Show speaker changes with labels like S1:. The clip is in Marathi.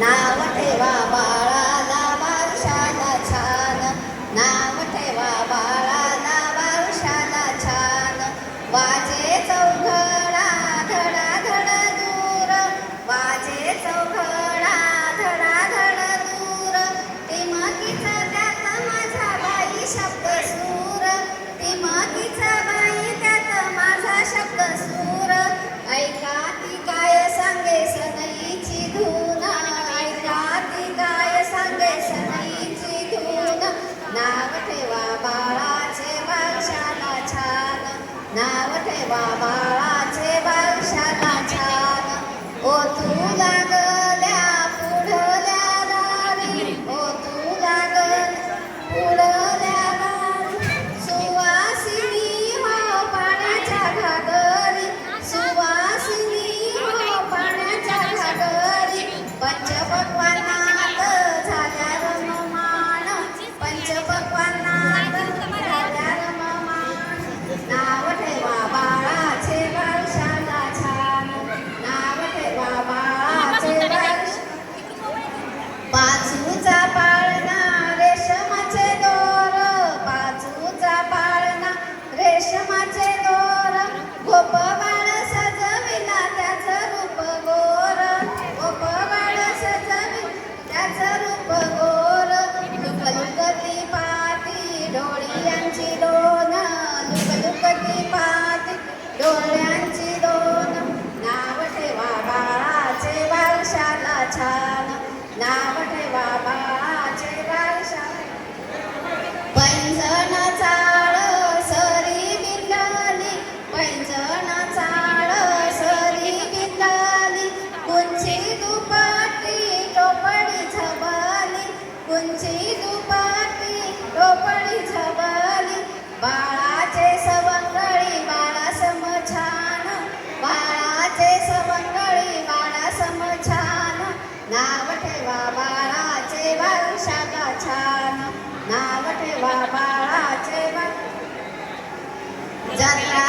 S1: नाव ठेवा बाळाला वारशाला छान, नाव ठेवा बाळाला वारशाला छान. वाजे चौघडा धडा धड दूर, वाजे चौघडा धडा धड दूर. तिमकीचा त्यात माझा बाई शब्द सूर, तिमकीचा बाई त्यात माझा शब्द सूर. ऐका ती काय सांगे सनईची धून, ऐका ती काय सांगे सनईची धून. नाव ठेवा बाळाचे वारशाला छान, नाव ठेवा बाळाचे वारशाला छान. ओ तू लागल्या पुढल्या दारी, ओ तू लागल्या पुढल्या दारी. सुवासिनी हो पाण्याच्या घागरी, सुवासिनी हो पाण्याच्या घागरी. पंचपक्वान्नात झाल्या रममाण, पंचपक्वान्नात झाल्या रममाण. नाव ठेवा बाळाचे वारशाला छान, नाव ठेवा बाळाचे वारशाला. पाचूचा पाळणा रेशमाचे दोर, पाचूचा पाळणा रेशमाचे दोर. गोपबाळ सजविला त्याचं रूप गोर, गोपबाळ सजविला त्याचं रूप गोर. लुकलुकती पाती डोळ्यांची दोन, लुकलुकती पाती डोळ्यांची दोन. नाव ठेवा बाळाचे वारशाला छान, नाव ठेवा बाळाचे वारशाला. पैंजण चाळ सरी बिंदली, पैंजण चाळ सरी बिंदली. कुंची दुपाटी टोपडी झबली, कुंची दुपाटी टोपडी झबली. बाळाचे सवंगडी बाळासम छान, बाळाचे सवंगडी बाळासम छान. नाव ठेवा बाळाचे वारशाला छान, नाव ठेवा बाळाचे. जत्रा